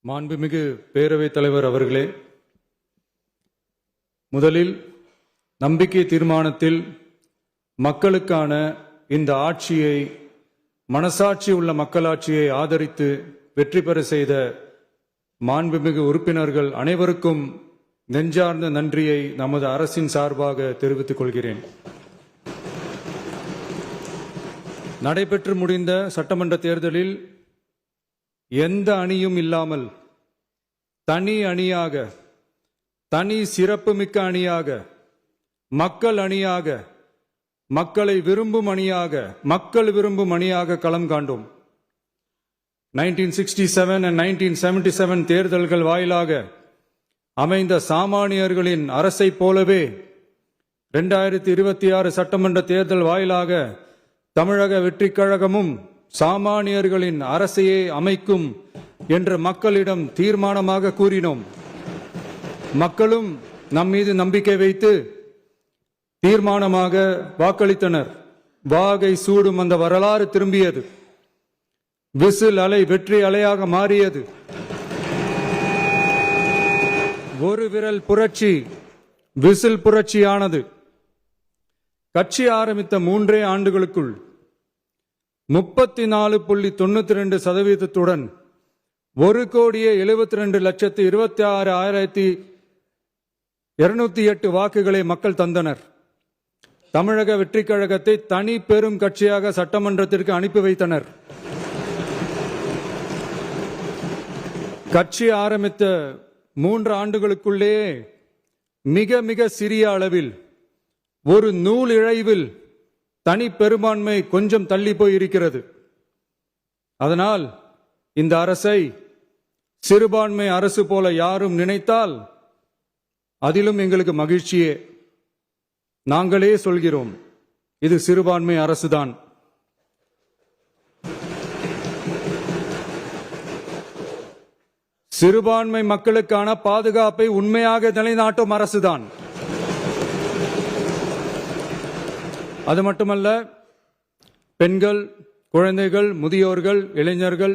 மாண்புமிகு பேரவைத் தலைவர் அவர்களே, முதலில் நம்பிக்கை தீர்மானத்தில் மக்களுக்கான இந்த ஆட்சியை, மனசாட்சி உள்ள மக்களாட்சியை ஆதரித்து வெற்றி பெற செய்த மாண்புமிகு உறுப்பினர்கள் அனைவருக்கும் நெஞ்சார்ந்த நன்றியை நமது அரசின் சார்பாக தெரிவித்துக் கொள்கிறேன். நடைபெற்று முடிந்த சட்டமன்ற தேர்தலில் எந்த அணியும் இல்லாமல் தனி அணியாக, தனி சிறப்புமிக்க அணியாக, மக்கள் அணியாக, மக்களை விரும்பும் அணியாக, மக்கள் விரும்பும் அணியாக களம் காண்டோம். 1967 and 1977 தேர்தல்கள் வாயிலாக அமைந்த சாமானியர்களின் அரசை போலவே 2026 சட்டமன்ற தேர்தல் வாயிலாக தமிழக வெற்றிக் கழகமும் சாமானியர்களின் அரசையே அமைக்கும் என்று மக்களிடம் தீர்மானமாக கூறினோம். மக்களும் நம் மீது நம்பிக்கை வைத்து தீர்மானமாக வாக்களித்தனர். வாகை சூடும் அந்த வரலாறு திரும்பியது. விசில் அலை வெற்றி அலையாக மாறியது. ஒரு விரல் புரட்சி விசில் புரட்சியானது. கட்சி ஆரம்பித்த 3 ஆண்டுகளுக்குள் 34.92% 1,72,26,208 வாக்குகளை மக்கள் தந்தனர். தமிழக வெற்றிக் கழகத்தை தனி பெரும் கட்சியாக சட்டமன்றத்திற்கு அனுப்பி வைத்தனர். கட்சி ஆரம்பித்த 3 ஆண்டுகளுக்குள்ளே மிக மிக சிறிய அளவில், ஒரு நூல் இழைவில் தனி பெரும்பான்மை கொஞ்சம் தள்ளி போயிருக்கிறது. அதனால் இந்த அரசை சிறுபான்மை அரசு போல யாரும் நினைத்தால் அதிலும் எங்களுக்கு மகிழ்ச்சியே. நாங்களே சொல்கிறோம், இது சிறுபான்மை அரசுதான். சிறுபான்மை மக்களுக்கான பாதுகாப்பை உண்மையாக நிலைநாட்டும் அரசுதான். அது மட்டுமல்ல, பெண்கள், குழந்தைகள், முதியோர்கள், இளைஞர்கள்,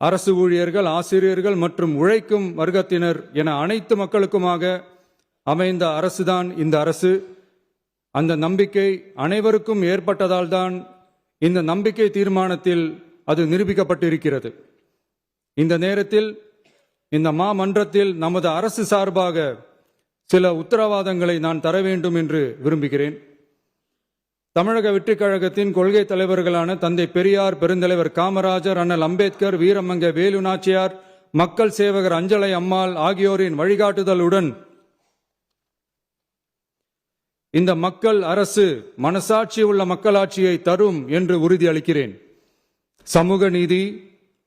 அரசு ஊழியர்கள், ஆசிரியர்கள் மற்றும் உழைக்கும் வர்க்கத்தினர் என அனைத்து மக்களுக்குமாக அமைந்த அரசுதான் இந்த அரசு. அந்த நம்பிக்கை அனைவருக்கும் ஏற்பட்டதால் தான் இந்த நம்பிக்கை தீர்மானத்தில் அது நிரூபிக்கப்பட்டிருக்கிறது. இந்த நேரத்தில் இந்த மாமன்றத்தில் நமது அரசு சார்பாக சில உத்தரவாதங்களை நான் தர வேண்டும் என்று விரும்புகிறேன். தமிழக வெற்றிக் கழகத்தின் கொள்கை தலைவர்களான தந்தை பெரியார், பெருந்தலைவர் காமராஜர், அண்ணல் அம்பேத்கர், வீரமங்க வேலு நாச்சியார், மக்கள் சேவகர் அஞ்சலை அம்மாள் ஆகியோரின் வழிகாட்டுதலுடன் இந்த மக்கள் அரசு மனசாட்சி உள்ள மக்களாட்சியை தரும் என்று உறுதியளிக்கிறேன். சமூக நீதி,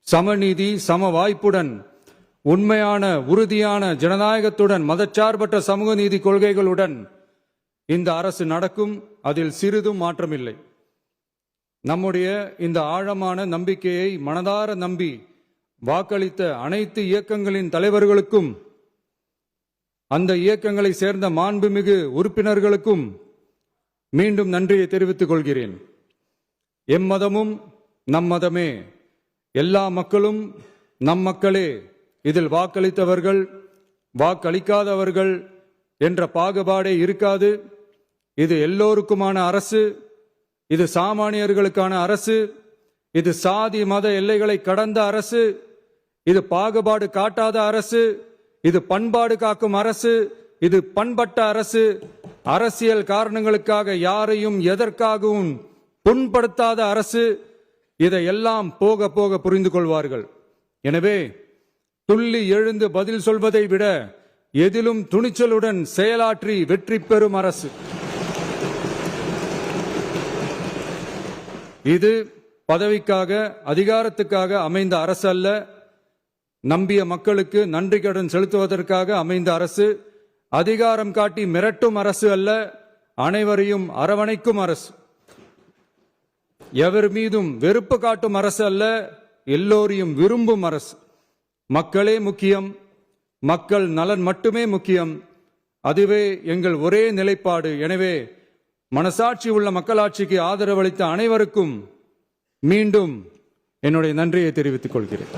சமநீதி, சம வாய்ப்புடன், உண்மையான உறுதியான ஜனநாயகத்துடன், மதச்சார்பற்ற சமூக நீதி கொள்கைகளுடன் இந்த அரசு நடக்கும். அதில் சிறிதும் மாற்றமில்லை. நம்முடைய இந்த ஆழமான நம்பிக்கையை மனதார நம்பி வாக்களித்த அனைத்து இயக்கங்களின் தலைவர்களுக்கும், அந்த இயக்கங்களை சேர்ந்த மாண்புமிகு உறுப்பினர்களுக்கும் மீண்டும் நன்றியை தெரிவித்துக் கொள்கிறேன். எம்மதமும் நம் மதமே, எல்லா மக்களும் நம் மக்களே, இதில் வாக்களித்தவர்கள், வாக்களிக்காதவர்கள் என்ற பாகுபாடே இருக்காது. இது எல்லோருக்குமான அரசு. இது சாமானியர்களுக்கான அரசு. இது சாதி மத எல்லைகளை கடந்த அரசு. இது பாகுபாடு காட்டாத அரசு. இது பண்பாடு காக்கும் அரசு. இது பண்பட்ட அரசு. அரசியல் காரணங்களுக்காக யாரையும் எதற்காகவும் புண்படுத்தாத அரசு. இதையெல்லாம் போக போக புரிந்து கொள்வார்கள். எனவே துள்ளி எழுந்து பதில் சொல்வதை விட எதிலும் துணிச்சலுடன் செயலாற்றி வெற்றி பெறும் அரசு இது. பதவிக்காக, அதிகாரத்துக்காக அமைந்த அரசு அல்ல. நம்பிய மக்களுக்கு நன்றி கடன் செலுத்துவதற்காக அமைந்த அரசு. அதிகாரம் காட்டி மிரட்டும் அரசு அல்ல. அனைவரையும் அரவணைக்கும் அரசு. எவர் மீதும் வெறுப்பு காட்டும் அரசு அல்ல. எல்லோரையும் விரும்பும் அரசு. மக்களே முக்கியம், மக்கள் நலன் மட்டுமே முக்கியம். அதுவே எங்கள் ஒரே நிலைப்பாடு. எனவே மனசாட்சி உள்ள மக்களாட்சிக்கு ஆதரவளித்த அனைவருக்கும் மீண்டும் என்னுடைய நன்றியை தெரிவித்துக் கொள்கிறேன்.